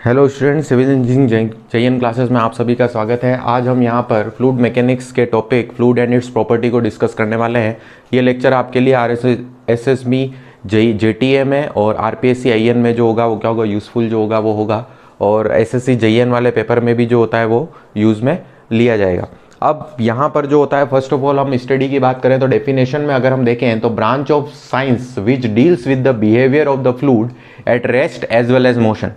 Hello student, civil engineering JN classes में आप सभी का स्वागत है। आज हम यहाँ पर फ्लूइड मैकेनिक्स के topic fluid and it's property को डिस्कस करने वाले हैं। ये लेक्चर आपके लिए SSB JTA में और RPSC IN में जो होगा वो क्या होगा, यूज़फुल जो होगा वो होगा, और SSC JN वाले पेपर में भी जो होता है वो यूज़ में लिया जाएगा। अब यहाँ पर जो होता है, फर्स्ट ऑफ ऑल हम स्टडी की बात करें तो डेफिनेशन में अगर हम देखें तो branch of science which deals with the behaviour of the fluid at rest as well as motion.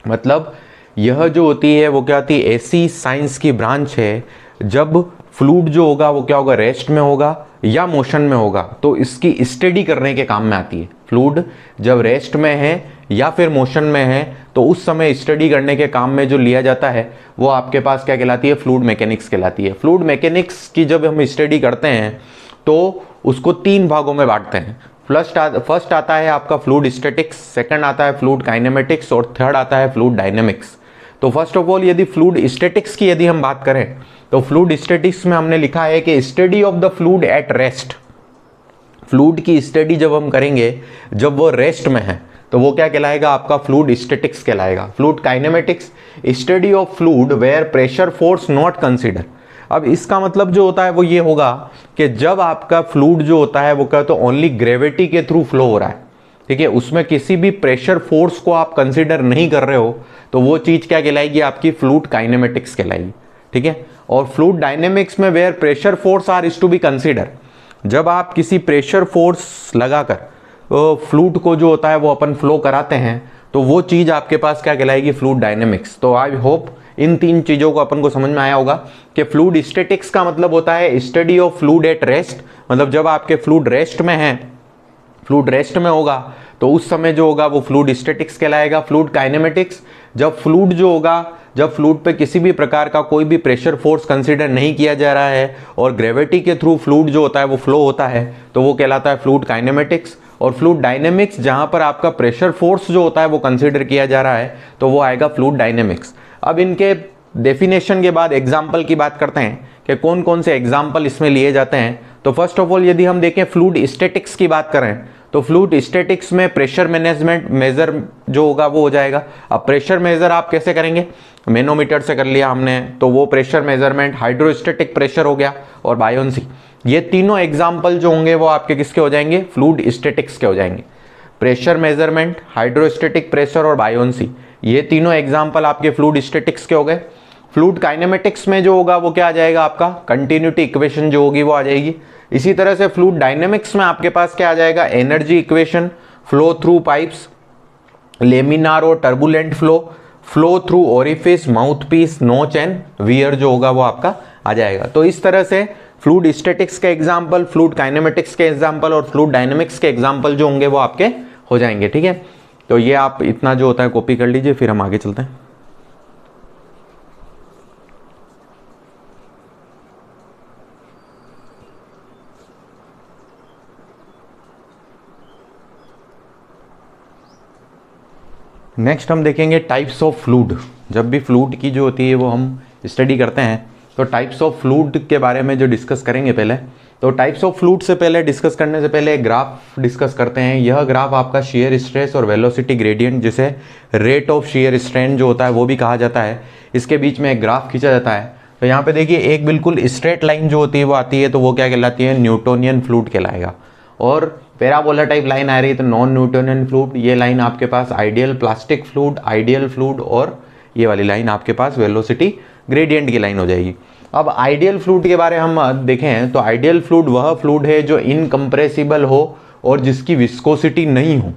मतलब यह जो होती है वो क्या होती है, ऐसी साइंस की ब्रांच है जब फ्लूइड जो होगा वो क्या होगा, रेस्ट में होगा या मोशन में होगा, तो इसकी स्टडी करने के काम में आती है। फ्लूइड जब रेस्ट में है या फिर मोशन में है तो उस समय स्टडी करने के काम में जो लिया जाता है वो आपके पास क्या कहलाती है, फ्लूइड मैकेनिक्स कहलाती है। फ्लूइड मैकेनिक्स की जब हम स्टडी करते हैं तो उसको तीन भागों में बांटते हैं। फर्स्ट आता है आपका फ्लूइड स्टैटिक्स, सेकंड आता है फ्लूइड काइनेमेटिक्स और थर्ड आता है फ्लूइड डायनेमिक्स। तो फर्स्ट ऑफ ऑल यदि फ्लूइड स्टैटिक्स की यदि हम बात करें तो फ्लूइड स्टैटिक्स में हमने लिखा है कि study of the fluid at rest. Fluid की स्टडी जब हम करेंगे जब वो रेस्ट में है तो वो क्या कहलाएगा, आपका फ्लूइड स्टैटिक्स कहलाएगा। Fluid kinematics, study of fluid where pressure force not consider. अब इसका मतलब जो होता है वो ये होगा कि जब आपका फ्लूइड जो होता है वो क्या, तो ओनली ग्रेविटी के थ्रू फ्लो हो रहा है, ठीक है, उसमें किसी भी प्रेशर फोर्स को आप कंसीडर नहीं कर रहे हो, तो वो चीज़ क्या कहलाएगी, आपकी फ्लूइड काइनेमेटिक्स कहलाएगी, ठीक है। और फ्लूइड डायनेमिक्स में where pressure force are is to be consider, जब आप किसी प्रेशर फोर्स लगाकर फ्लूइड को जो होता है वो अपन फ्लो कराते हैं तो वो चीज़ आपके पास क्या कहलाएगी, फ्लूइड डायनेमिक्स। तो आई होप इन तीन चीज़ों को अपन को समझ में आया होगा कि फ्लूइड स्टैटिक्स का मतलब होता है study of fluid at rest, मतलब जब आपके फ्लूइड रेस्ट में है, फ्लूइड रेस्ट में होगा तो उस समय जो होगा वो फ्लूइड स्टैटिक्स कहलाएगा। फ्लूइड काइनेमेटिक्स, जब फ्लूइड जो होगा, जब फ्लूइड पे किसी भी प्रकार का कोई भी प्रेशर फोर्स कंसीडर नहीं किया जा रहा है और ग्रेविटी के थ्रू फ्लूइड जो होता है वो फ्लो होता है तो वो कहलाता है फ्लूइड काइनेमेटिक्स। और फ्लूइड डायनेमिक्स, जहां पर आपका प्रेशर फोर्स जो होता है वो कंसीडर किया जा रहा है तो वो आएगा फ्लूइड डायनेमिक्स। अब इनके डेफिनेशन के बाद एग्जाम्पल की बात करते हैं कि कौन कौन से एग्जाम्पल इसमें लिए जाते हैं। तो फर्स्ट ऑफ ऑल यदि हम देखें फ्लूइड स्टैटिक्स की बात करें तो फ्लूइड स्टैटिक्स में प्रेशर मैनेजमेंट मेजर जो होगा वो हो जाएगा। अब प्रेशर मेजर आप कैसे करेंगे, मैनोमीटर से कर लिया हमने तो वो प्रेशर मेजरमेंट, हाइड्रोस्टैटिक प्रेशर हो गया और बायोन्सी, ये तीनों एग्जाम्पल जो होंगे वो आपके किसके हो जाएंगे, फ्लूइड स्टैटिक्स के हो जाएंगे। प्रेशर मेजरमेंट, हाइड्रोस्टैटिक प्रेशर और बायोन्सी, ये तीनों एग्जाम्पल आपके फ्लूइड स्टैटिक्स के हो गए। फ्लूइड काइनेमेटिक्स में जो होगा वो क्या आ जाएगा, आपका कंटिन्यूटी इक्वेशन जो होगी वो आ जाएगी। इसी तरह से फ्लूइड डायनेमिक्स में आपके पास क्या आ जाएगा, energy equation, flow through pipes, laminar और turbulent flow, flow through orifice, mouth piece, notch and weir जो होगा वो आपका आ जाएगा। तो इस तरह से फ्लूइड स्टैटिक्स के एग्जाम्पल, फ्लूइड काइनेमेटिक्स के एग्जाम्पल और फ्लूइड डायनेमिक्स के एग्जाम्पल जो होंगे वो आपके हो जाएंगे, ठीक है। तो ये आप इतना जो होता है कॉपी कर लीजिए, फिर हम आगे चलते हैं। नेक्स्ट हम देखेंगे टाइप्स ऑफ फ्लूइड। जब भी फ्लूइड की जो होती है वो हम स्टडी करते हैं तो टाइप्स ऑफ फ्लूइड के बारे में जो डिस्कस करेंगे पहले, तो टाइप्स ऑफ फ्लूइड से पहले डिस्कस करने से पहले एक ग्राफ डिस्कस करते हैं। यह ग्राफ आपका शियर स्ट्रेस और वेलोसिटी ग्रेडियंट, जिसे रेट ऑफ शियर स्ट्रेन जो होता है वो भी कहा जाता है, इसके बीच में एक ग्राफ खींचा जाता है। तो यहाँ पे देखिए एक बिल्कुल स्ट्रेट लाइन जो होती है वो आती है तो वो क्या कहलाती है, न्यूटोनियन फ्लूइड कहलाएगा। और पैराबोला टाइप लाइन आ रही है तो नॉन न्यूटोनियन फ्लूइड, ये लाइन आपके पास ideal plastic fluid, ideal fluid, और ये वाली लाइन आपके पास वेलोसिटी ग्रेडियंट की लाइन हो जाएगी। अब आइडियल फ्लूइड के बारे में हम देखें तो आइडियल फ्लूइड वह फ्लूइड है जो इनकम्प्रेसिबल हो और जिसकी विस्कोसिटी नहीं हो।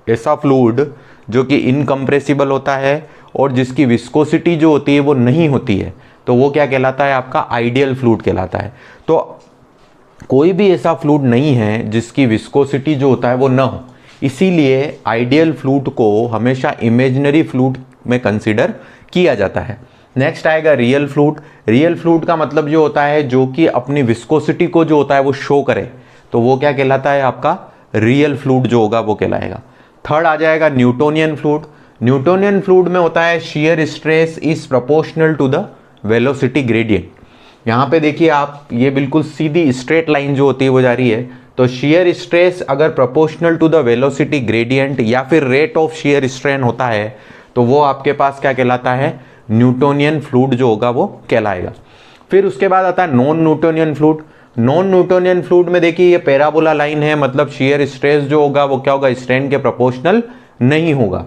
ऐसा फ्लूइड जो कि इनकम्प्रेसिबल होता है और जिसकी विस्कोसिटी जो होती है वो नहीं होती है तो वो क्या कहलाता है, आपका आइडियल फ्लूइड कहलाता है। तो कोई भी ऐसा फ्लूइड नहीं है जिसकी विस्कोसिटी जो होता है वो ना हो, इसीलिए आइडियल फ्लूइड को हमेशा इमेजिनरी फ्लूइड में कंसीडर किया जाता है। नेक्स्ट आएगा रियल फ्लूइड। रियल फ्लूइड का मतलब जो होता है जो कि अपनी विस्कोसिटी को जो होता है वो शो करे, तो वो क्या कहलाता है, आपका रियल फ्लूइड जो होगा वो कहलाएगा। थर्ड आ जाएगा न्यूटोनियन फ्लूइड। न्यूटोनियन फ्लूइड में होता है shear stress is proportional to the velocity gradient. यहाँ पे देखिए आप, ये बिल्कुल सीधी स्ट्रेट लाइन जो होती है वो जा रही है तो शियर स्ट्रेस अगर proportional to the velocity gradient या फिर रेट ऑफ शियर स्ट्रेन होता है तो वो आपके पास क्या कहलाता है, न्यूटोनियन फ्लूइड जो होगा वो कहलाएगा। फिर उसके बाद आता है non Newtonian fluid. Non Newtonian fluid में देखिए ये पैराबोला लाइन है, मतलब शियर स्ट्रेस जो होगा वो क्या होगा, स्ट्रेन के प्रोपोर्शनल नहीं होगा,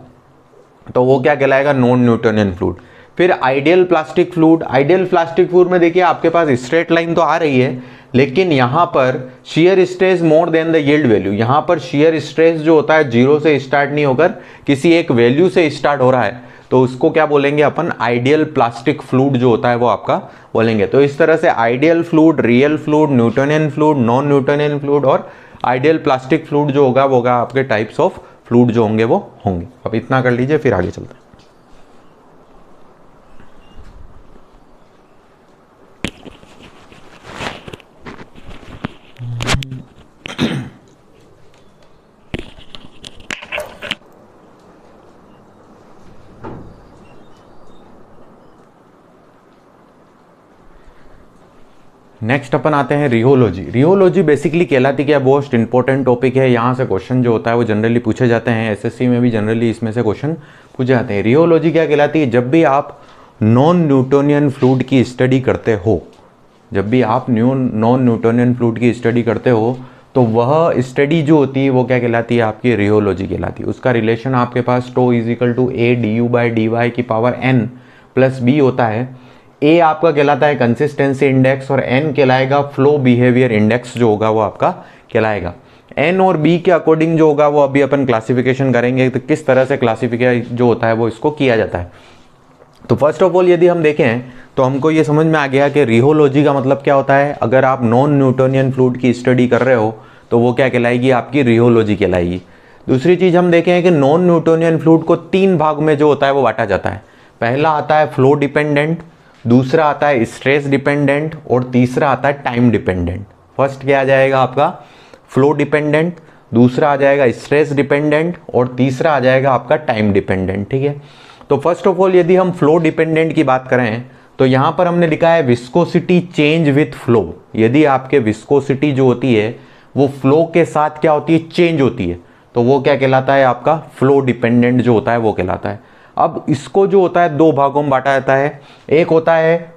तो वो क्या कहलाएगा, नॉन न्यूटोनियन फ्लूइड। फिर ideal plastic fluid. Ideal plastic fluid में देखिए आपके पास स्ट्रेट लाइन तो आ रही है, लेकिन यहां पर shear stress more than the yield value, यहां पर शियर स्ट्रेस जो होता है जीरो से स्टार्ट नहीं होकर किसी एक वैल्यू से स्टार्ट हो रहा है, तो उसको क्या बोलेंगे अपन, आइडियल प्लास्टिक फ्लूइड जो होता है वो आपका बोलेंगे। तो इस तरह से ideal fluid, real fluid, Newtonian fluid, non Newtonian fluid और आइडियल प्लास्टिक फ्लूइड जो होगा वो होगा आपके टाइप्स ऑफ फ्लूइड जो होंगे वो होंगे। अब इतना कर लीजिए, फिर आगे चलते हैं। नेक्स्ट अपन आते हैं रियोलॉजी। रियोलॉजी बेसिकली कहलाती क्या, मोस्ट इंपॉर्टेंट टॉपिक है, यहाँ से क्वेश्चन जो होता है वो जनरली पूछे जाते हैं, एसएससी में भी जनरली इसमें से क्वेश्चन पूछे जाते हैं। रियोलॉजी क्या कहलाती है, जब भी आप नॉन न्यूटोनियन फ्लूइड की स्टडी करते हो, जब भी आप नॉन न्यूटोनियन फ्लूइड की स्टडी करते हो तो वह स्टडी जो होती है वो क्या कहलाती है, आपकी रियोलॉजी कहलाती है। उसका रिलेशन आपके पास tau is equal to A D U by D Y की पावर n प्लस बी होता है। ए आपका कहलाता है कंसिस्टेंसी इंडेक्स और एन कहलाएगा फ्लो बिहेवियर इंडेक्स जो होगा वो आपका कहलाएगा। एन और बी के अकॉर्डिंग जो होगा वो अभी अपन क्लासिफिकेशन करेंगे, तो किस तरह से क्लासिफिकेशन जो होता है वो इसको किया जाता है। तो फर्स्ट ऑफ ऑल यदि हम देखें तो हमको ये समझ में आ गया कि रियोलॉजी का मतलब क्या होता है। अगर आप नॉन न्यूटोनियन फ्लूइड की स्टडी कर रहे हो तो वो क्या कहलाएगी, आपकी रियोलॉजी कहलाएगी। दूसरी चीज़ हम देखें कि नॉन न्यूटोनियन फ्लूइड को तीन भाग में जो होता है वो बांटा जाता है। पहला आता है फ्लो डिपेंडेंट, दूसरा आता है स्ट्रेस डिपेंडेंट और तीसरा आता है टाइम डिपेंडेंट। फर्स्ट क्या आ जाएगा आपका, फ्लो डिपेंडेंट, दूसरा आ जाएगा स्ट्रेस डिपेंडेंट और तीसरा आ जाएगा आपका टाइम डिपेंडेंट। ठीक है, तो फर्स्ट ऑफ ऑल यदि हम फ्लो डिपेंडेंट की बात करें तो यहाँ पर हमने लिखा है विस्कोसिटी चेंज विथ फ्लो। यदि आपके विस्कोसिटी जो होती है वो फ्लो के साथ क्या होती है, चेंज होती है, तो वो क्या कहलाता है, आपका फ्लो डिपेंडेंट जो होता है वो कहलाता है। अब इसको जो होता है दो भागों में बांटा जाता है, एक होता है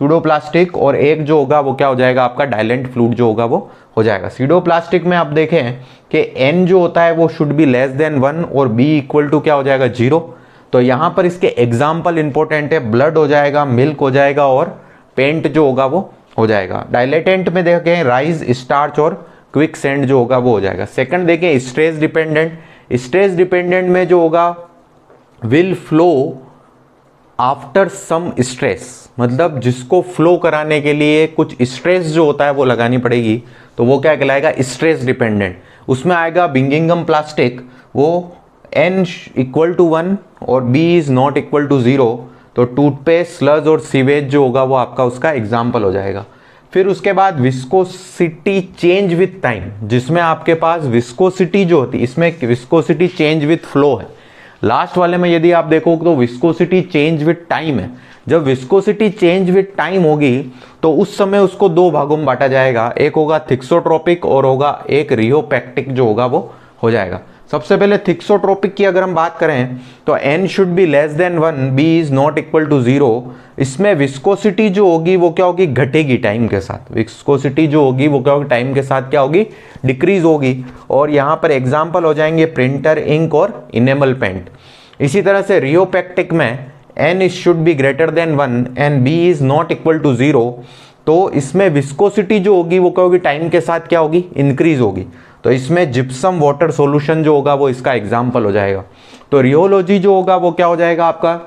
सूडोप्लास्टिक और एक जो होगा वो क्या हो जाएगा, आपका डाइलेंट फ्लूइड जो होगा वो हो जाएगा। सूडोप्लास्टिक में आप देखें कि n जो होता है वो शुड बी लेस देन 1 और b इक्वल टू क्या हो जाएगा, 0। तो यहाँ पर इसके एग्जाम्पल इंपॉर्टेंट है, ब्लड हो जाएगा, मिल्क हो जाएगा और पेंट जो होगा वो हो जाएगा। डायलेटेंट में देखें राइस, स्टार्च और क्विक सैंड जो होगा वो हो जाएगा। सेकंड देखें स्ट्रेस डिपेंडेंट। स्ट्रेस डिपेंडेंट में जो होगा will flow after some stress, मतलब जिसको फ्लो कराने के लिए कुछ स्ट्रेस जो होता है वो लगानी पड़ेगी, तो वो क्या कहलाएगा, स्ट्रेस डिपेंडेंट। उसमें आएगा बिंगिंगम प्लास्टिक, वो n इक्वल टू 1 और b is not equal to 0, तो टूथपेस्ट, स्लज और सीवेज जो होगा वो आपका उसका एग्जाम्पल हो जाएगा। फिर उसके बाद विस्कोसिटी चेंज विथ टाइम, जिसमें आपके पास विस्कोसिटी जो होती है, इसमें विस्कोसिटी चेंज विथ फ्लो है। लास्ट वाले में यदि आप देखो तो विस्कोसिटी चेंज विथ टाइम है। जब विस्कोसिटी चेंज विथ टाइम होगी तो उस समय उसको दो भागों में बांटा जाएगा, एक होगा थिक्सोट्रोपिक और होगा एक रियोपैक्टिक जो होगा वो हो जाएगा। सबसे पहले थिक्सोट्रोपिक की अगर हम बात करें तो n should be less than 1, b is not equal to 0। इसमें विस्कोसिटी जो होगी वो क्या होगी, घटेगी टाइम के साथ। विस्कोसिटी जो होगी वो क्या होगी, टाइम के साथ क्या होगी, डिक्रीज होगी। और यहाँ पर एग्जाम्पल हो जाएंगे प्रिंटर, इंक और इनेमल पेंट। इसी तरह से रियोपैक्टिक में n should be greater than 1 and b is not equal to 0, तो इसमें विस्कोसिटी जो होगी वो क्या होगी, टाइम के साथ क्या होगी, इंक्रीज होगी। तो इसमें जिप्सम वाटर सॉल्यूशन जो होगा वो इसका एग्जाम्पल हो जाएगा। तो रियोलॉजी जो होगा वो क्या हो जाएगा आपका,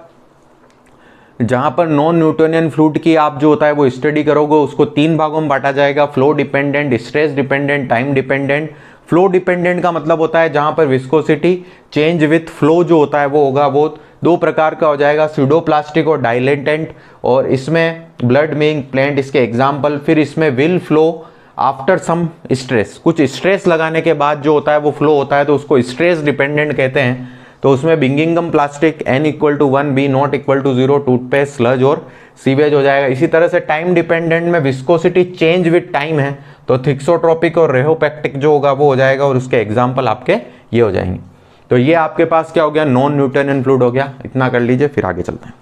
जहां पर नॉन न्यूटोनियन फ्लूइड की आप जो होता है वो स्टडी करोगे, उसको तीन भागों में बांटा जाएगा, flow dependent, stress dependent, time dependent. Flow dependent का मतलब होता है जहां पर विस्कोसिटी चेंज विथ फ्लो जो होता है वो होगा, वो दो प्रकार का हो जाएगा, सूडोप्लास्टिक और डाइलेटेंट। और इसमें ब्लड मिल्क, प्लेंट इसके एग्जाम्पल। फिर इसमें will flow after some stress, कुछ स्ट्रेस लगाने के बाद जो होता है वो फ्लो होता है, तो उसको स्ट्रेस डिपेंडेंट कहते हैं। तो उसमें बिंगिंगम plastic, n equal to 1, b not equal to 0, toothpaste, sludge और सीवेज हो जाएगा। इसी तरह से टाइम डिपेंडेंट में विस्कोसिटी चेंज विथ टाइम है, तो थिक्सोट्रोपिक और रेहोपेक्टिक जो होगा वो हो जाएगा, और उसके एग्जाम्पल आपके ये हो जाएंगे। तो ये आपके पास क्या हो गया, नॉन न्यूटोनियन फ्लूइड हो गया। इतना कर लीजिए, फिर आगे चलते हैं।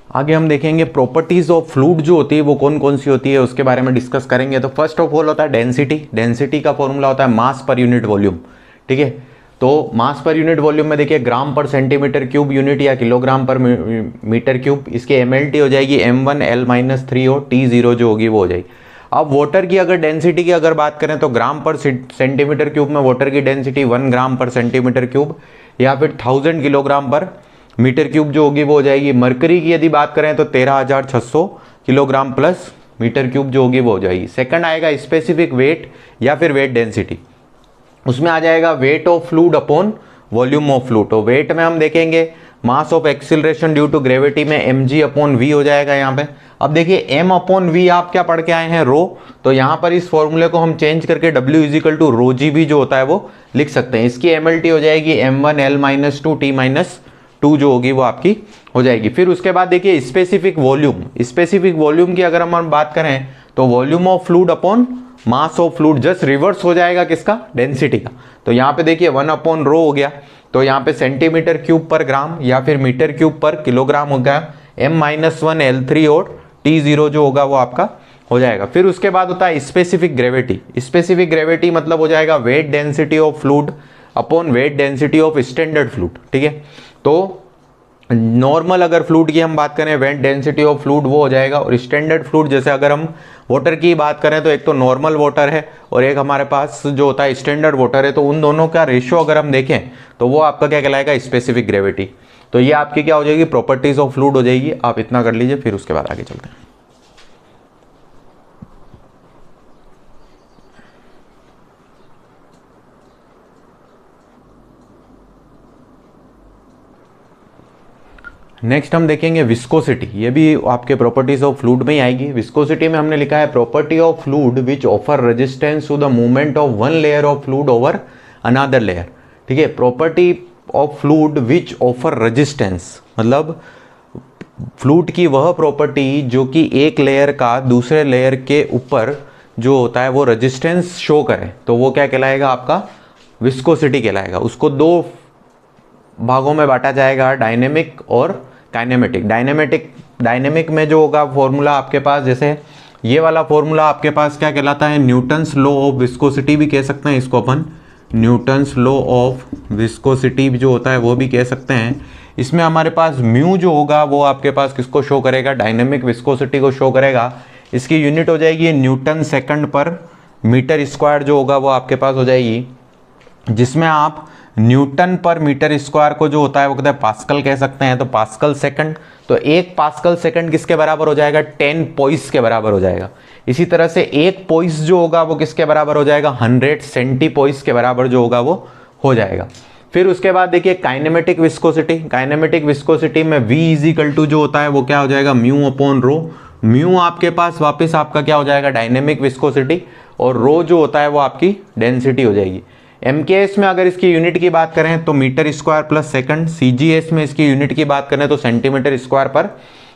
आगे हम देखेंगे प्रॉपर्टीज ऑफ फ्लूइड जो होती है वो कौन कौन सी होती है, उसके बारे में डिस्कस करेंगे। तो फर्स्ट ऑफ ऑल होता है डेंसिटी। डेंसिटी का फॉर्मूला होता है मास पर यूनिट वॉल्यूम, ठीक है। तो मास पर यूनिट वॉल्यूम में देखिए ग्राम पर सेंटीमीटर क्यूब यूनिट या किलोग्राम पर मीटर क्यूब, इसकी एमएलटी हो जाएगी m1 L-3 और T0 जो होगी वो हो जाएगी। अब वाटर की अगर डेंसिटी की अगर बात करें तो ग्राम पर सेंटीमीटर क्यूब में वाटर की डेंसिटी 1 ग्राम पर सेंटीमीटर क्यूब या फिर 1000 किलोग्राम पर मीटर क्यूब जो होगी वो हो जाएगी। मरकरी की यदि बात करें तो 13,600 किलोग्राम प्लस मीटर क्यूब जो होगी वो हो जाएगी। सेकंड आएगा स्पेसिफिक वेट या फिर वेट डेंसिटी, उसमें आ जाएगा weight of fluid upon volume of fluid. तो वेट में हम देखेंगे mass of acceleration due to gravity में mg अपॉन v हो जाएगा यहाँ पे। अब देखिए m अपॉन v आप क्या पढ़ के आए हैं, रो, तो यहाँ पर इस फॉर्मूले को हम चेंज करके w इज इक्वल टू रो जी भी जो होता है वो लिख सकते हैं। इसकी एमएलटी हो जाएगी m1 L-2 T-2 जो होगी वो आपकी हो जाएगी। फिर उसके बाद देखिए स्पेसिफिक वॉल्यूम। स्पेसिफिक वॉल्यूम की अगर हम बात करें तो volume of fluid upon mass of fluid, just reverse हो जाएगा किसका, डेंसिटी का। तो यहाँ पे देखिए 1 अपॉन रो हो गया, तो यहाँ पे सेंटीमीटर क्यूब पर ग्राम या फिर मीटर क्यूब पर किलोग्राम हो गया। m-1 L3 और T0 जो होगा वो आपका हो जाएगा। फिर उसके बाद होता है स्पेसिफिक ग्रेविटी। स्पेसिफिक ग्रेविटी मतलब हो जाएगा weight density of fluid upon weight density of standard fluid, ठीक है। तो नॉर्मल अगर फ्लूइड की हम बात करें वेट डेंसिटी ऑफ फ्लूइड वो हो जाएगा, और स्टैंडर्ड फ्लूइड जैसे अगर हम वाटर की बात करें तो एक तो नॉर्मल वाटर है और एक हमारे पास जो होता है स्टैंडर्ड वाटर है, तो उन दोनों का रेशियो अगर हम देखें तो वो आपका क्या कहलाएगा, स्पेसिफिक ग्रेविटी। तो ये आपकी क्या हो जाएगी, प्रॉपर्टीज ऑफ फ्लूइड हो जाएगी। आप इतना कर लीजिए, फिर उसके बाद आगे चलते हैं। नेक्स्ट हम देखेंगे विस्कोसिटी। ये भी आपके प्रॉपर्टीज ऑफ फ्लूइड में ही आएगी। विस्कोसिटी में हमने लिखा है property of fluid which offer resistance to the movement of one layer of fluid over another layer, ठीक है। Property of fluid which offer resistance मतलब फ्लूइड की वह प्रॉपर्टी जो कि एक लेयर का दूसरे लेयर के ऊपर जो होता है वो रेजिस्टेंस शो करे, तो वो क्या कहलाएगा, आपका विस्कोसिटी कहलाएगा। उसको दो भागों में बांटा जाएगा, डायनेमिक और काइनेमेटिक। डायनेमिक में जो होगा फॉर्मूला आपके पास, जैसे ये वाला फॉर्मूला आपके पास क्या कहलाता है, न्यूटन्स लॉ ऑफ विस्कोसिटी भी कह सकते हैं इसको अपन, न्यूटन्स लॉ ऑफ विस्कोसिटी जो होता है वो भी कह सकते हैं। इसमें हमारे पास म्यू जो होगा वो आपके पास किसको शो करेगा, डायनेमिक विस्कोसिटी को शो करेगा। इसकी यूनिट हो जाएगी न्यूटन सेकंड पर मीटर स्क्वायर जो होगा वो आपके पास हो जाएगी, जिसमें आप न्यूटन पर मीटर स्क्वायर को जो होता है वो कहते हैं पास्कल कह सकते हैं। तो पास्कल सेकंड, तो एक पास्कल सेकंड किसके बराबर हो जाएगा, 10 पोइस के बराबर हो जाएगा। इसी तरह से एक पोइस जो होगा वो किसके बराबर हो जाएगा, 100 सेंटीपोइस के बराबर जो होगा वो हो जाएगा। फिर उसके बाद देखिए काइनेमेटिक विस्कोसिटी। काइनेमेटिक विस्कोसिटी में v इज इक्वल टू जो होता है वो क्या हो जाएगा, म्यू अपॉन रो। म्यू आपके पास वापस आपका क्या हो जाएगा, डायनेमिक विस्कोसिटी, और रो जो होता है वो आपकी डेंसिटी हो जाएगी। MKS में अगर इसकी यूनिट की बात करें तो metre square plus second. CGS में इसकी यूनिट की बात करें तो सेंटीमीटर स्क्वायर पर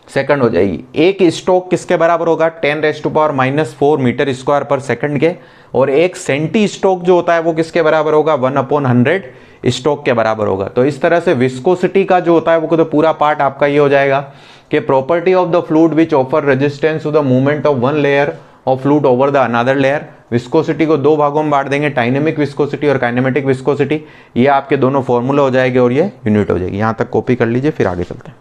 सेकंड हो जाएगी। एक स्ट्रोक किसके बराबर होगा, 10⁻⁻⁴ मीटर स्क्वायर पर सेकंड के, और एक सेंटी स्ट्रोक जो होता है वो किसके बराबर होगा, 1/100 स्ट्रोक के बराबर होगा। तो इस तरह से विस्कोसिटी का जो होता है वो तो पूरा पार्ट आपका ये हो जाएगा कि property of the fluid which offer resistance to the movement of one layer of fluid over the another layer. Viscosity को दो भागों में बांट देंगे, डायनेमिक विस्कोसिटी और काइनेमेटिक विस्कोसिटी। ये आपके दोनों फॉर्मूला हो जाएंगे और ये यूनिट हो जाएगी। यहां तक कॉपी कर लीजिए, फिर आगे चलते हैं।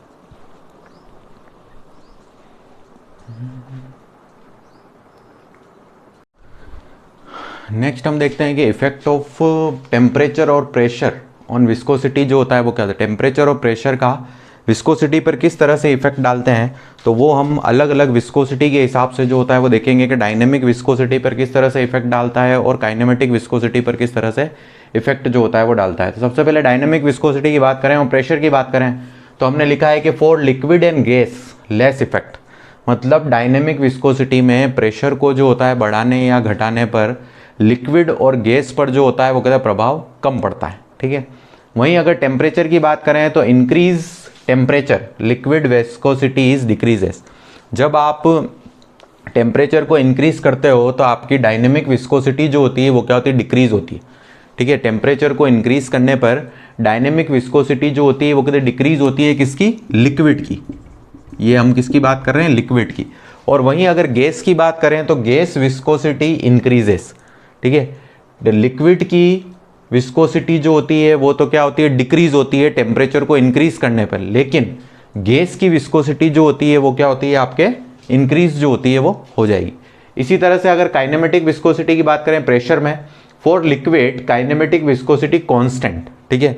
नेक्स्ट हम देखते हैं कि इफेक्ट ऑफ टेम्परेचर और प्रेशर ऑन विस्कोसिटी जो होता है वो क्या होता है। टेम्परेचर और प्रेशर का विस्कोसिटी पर किस तरह से इफेक्ट डालते हैं, तो वो हम अलग अलग विस्कोसिटी के हिसाब से जो होता है वो देखेंगे कि डायनेमिक विस्कोसिटी पर किस तरह से इफेक्ट डालता है और काइनेमेटिक विस्कोसिटी पर किस तरह से इफेक्ट जो होता है वो डालता है। तो सबसे पहले डायनेमिक विस्कोसिटी की बात करें और प्रेशर की बात करें तो हमने लिखा है कि for liquid and gas less effect, मतलब डायनेमिक विस्कोसिटी में प्रेशर को जो होता है बढ़ाने या घटाने पर लिक्विड और गैस पर जो होता है वो कहते हैं प्रभाव कम पड़ता है, ठीक है। वहीं अगर टेम्परेचर की बात करें तो increase temperature liquid viscosity is decreases. जब आप टेम्परेचर को इंक्रीज करते हो तो आपकी डायनेमिक विस्कोसिटी जो होती है वो क्या होती है, डिक्रीज होती है, ठीक है। टेम्परेचर को इंक्रीज करने पर डायनेमिक विस्कोसिटी जो होती है वो कहते हैं डिक्रीज होती है, किसकी, लिक्विड की। ये हम किसकी बात कर रहे हैं, लिक्विड की। और वहीं अगर गैस की बात करें तो गैस विस्कोसिटी इंक्रीजेस, ठीक है। लिक्विड की विस्कोसिटी जो होती है वो तो क्या होती है, डिक्रीज होती है टेम्परेचर को इंक्रीज करने पर, लेकिन गैस की विस्कोसिटी जो होती है वो क्या होती है, आपके इंक्रीज जो होती है वो हो जाएगी। इसी तरह से अगर काइनेमेटिक विस्कोसिटी की बात करें प्रेशर में, for liquid kinematic viscosity constant, ठीक है।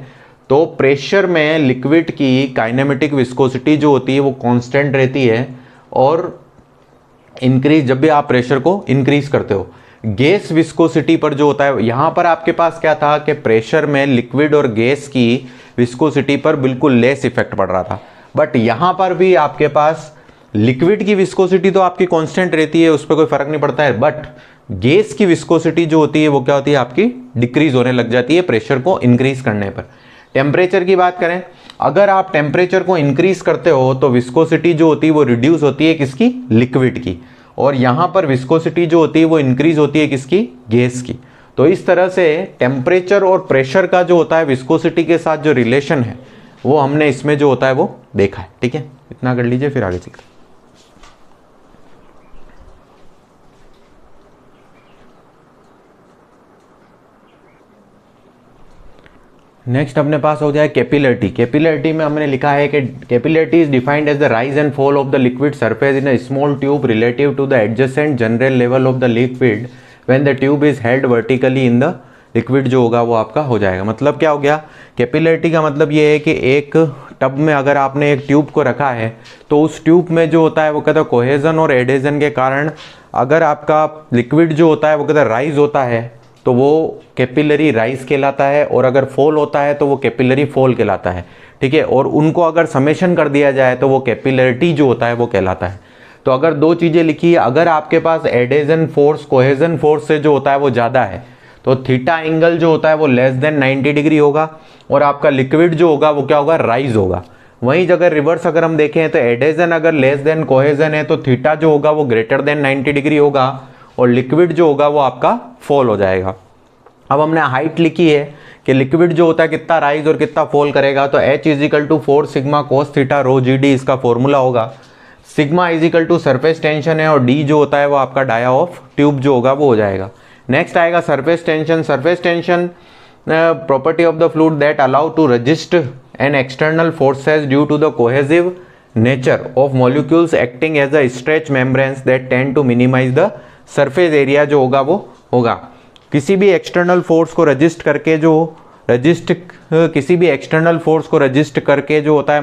तो प्रेशर में लिक्विड की काइनेमेटिक विस्कोसिटी जो होती है वो कांस्टेंट रहती है, और इंक्रीज जब भी आप प्रेशर को इंक्रीज करते हो। गैस विस्कोसिटी पर जो होता है, यहां पर आपके पास क्या था कि प्रेशर में लिक्विड और गैस की विस्कोसिटी पर बिल्कुल लेस इफेक्ट पड़ रहा था, बट यहां पर भी आपके पास लिक्विड की विस्कोसिटी तो आपकी कांस्टेंट रहती है, उस पर कोई फर्क नहीं पड़ता है, बट गैस की विस्कोसिटी जो होती है वो क्या होती है, आपकी डिक्रीज होने लग जाती है प्रेशर को इंक्रीज करने पर। टेम्परेचर की बात करें, अगर आप टेम्परेचर को इंक्रीज करते हो तो विस्कोसिटी जो होती है वो रिड्यूस होती है, किसकी, लिक्विड की, और यहां पर विस्कोसिटी जो होती है वो इंक्रीज होती है, किसकी, गैस की। तो इस तरह से टेम्परेचर और प्रेशर का जो होता है विस्कोसिटी के साथ जो रिलेशन है वो हमने इसमें जो होता है वो देखा है, ठीक है। इतना कर लीजिए, फिर आगे चलते हैं। नेक्स्ट अपने पास हो जाए कैपिलरिटी। कैपिलरिटी में हमने लिखा है कि capillarity is defined as the rise and fall of the liquid surface in a small tube relative to the adjacent general level of the liquid when the tube is held vertically in the liquid, जो होगा वो आपका हो जाएगा। मतलब क्या हो गया, कैपिलरिटी का मतलब ये है कि एक टब में अगर आपने एक ट्यूब को रखा है तो उस ट्यूब में जो होता है वो कहता है कोहेजन और एडेजन के कारण अगर आपका लिक्विड जो होता है वो कहता है राइज होता है तो वो कैपिलरी राइज कहलाता है, और अगर फॉल होता है तो वो कैपिलरी फॉल कहलाता है, ठीक है। और उनको अगर समेशन कर दिया जाए तो वो कैपिलरिटी जो होता है वो कहलाता है। तो अगर दो चीज़ें लिखी है, अगर आपके पास एडेजन फोर्स कोहेजन फोर्स से जो होता है वो ज़्यादा है तो थीटा एंगल जो होता है वो लेस देन 90 डिग्री होगा, और आपका लिक्विड जो होगा वो क्या होगा, राइज होगा। वहीं अगर रिवर्स अगर हम देखें तो एडेजन अगर लेस देन कोहेजन है तो थीटा जो होगा वो ग्रेटर देन 90 डिग्री होगा, और लिक्विड जो होगा वो आपका फॉल हो जाएगा। अब हमने हाइट लिखी है कि लिक्विड जो होता है कितना राइज और कितना फॉल करेगा, तो H is equal to 4 sigma cos theta rho GD इसका फॉर्मूला होगा। Sigma is equal to surface tension है, और D जो होता है वो आपका डाया ऑफ ट्यूब जो होगा वो हो जाएगा। नेक्स्ट आएगा surface tension. Surface tension property of the fluid that allow to resist an external forces due to the cohesive nature of molecules acting as a stretch membranes that tend to minimise the surface area जो होगा वो होगा। किसी भी external force को resist करके जो होता है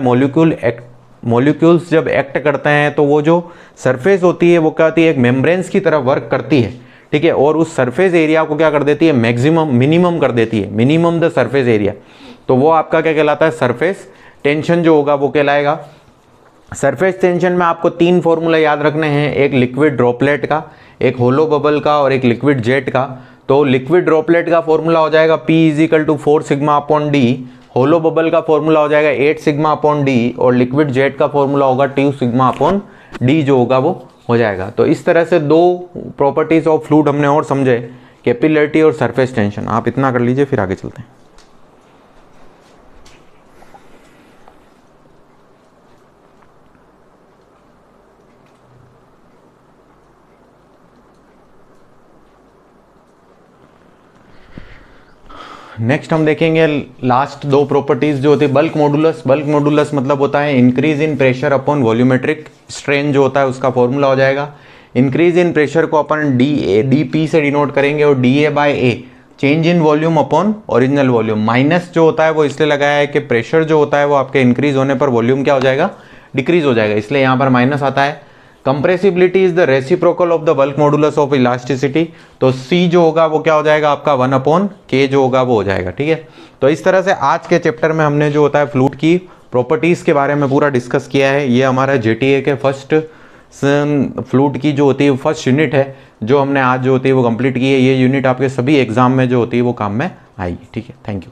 मॉलिक्यूल्स जब एक्ट करते हैं तो वो जो सरफेस होती है वो क्या होती है, एक मेम्ब्रेन्स की तरह वर्क करती है, ठीक है। और उस सरफेस एरिया को क्या कर देती है, मिनिमम कर देती है, मिनिमम द सरफेस एरिया। तो वो आपका क्या कहलाता है, सरफेस टेंशन जो होगा वो कहलाएगा। सरफेस टेंशन में आपको 3 फॉर्मूला याद रखने हैं, एक लिक्विड ड्रॉपलेट का, एक होलो बबल का, और एक लिक्विड जेट का। तो लिक्विड ड्रॉपलेट का फॉर्मूला हो जाएगा P is equal to 4 sigma upon D, hollow bubble का फॉर्मूला हो जाएगा 8 सिग्मा अपॉन D, और लिक्विड जेट का फॉर्मूला होगा 2 सिग्मा अपॉन D जो होगा वो हो जाएगा। तो इस तरह से 2 प्रॉपर्टीज ऑफ फ्लूइड हमने और समझे, कैपिलरिटी और सरफेस टेंशन। आप इतना कर लीजिए, फिर आगे चलते हैं। नेक्स्ट हम देखेंगे लास्ट 2 प्रॉपर्टीज जो होती है बल्क मॉडुलस। बल्क मॉडुलस मतलब होता है increase in pressure upon volumetric strain जो होता है उसका फॉर्मूला हो जाएगा। इंक्रीज इन प्रेशर को अपन DP से डिनोट करेंगे, और DA by A change in volume upon original volume. Minus जो होता है वो इसलिए लगाया है कि प्रेशर जो होता है वो आपके इंक्रीज होने पर वॉल्यूम क्या हो जाएगा, डिक्रीज हो जाएगा, इसलिए यहाँ पर माइनस आता है। Compressibility is the reciprocal of the bulk modulus of elasticity, तो C जो होगा वो क्या हो जाएगा आपका 1/K जो होगा वो हो जाएगा, ठीक है। तो इस तरह से आज के चैप्टर में हमने जो होता है फ्लूइड की प्रॉपर्टीज के बारे में पूरा डिस्कस किया है। ये हमारा JTA के फर्स्ट फ्लूट की जो होती है फर्स्ट यूनिट है जो हमने आज जो होती है वो कंप्लीट की है। ये यूनिट आपके सभी एग्जाम में जो होती है वो काम में आएगी। ठीक है, थैंक यू।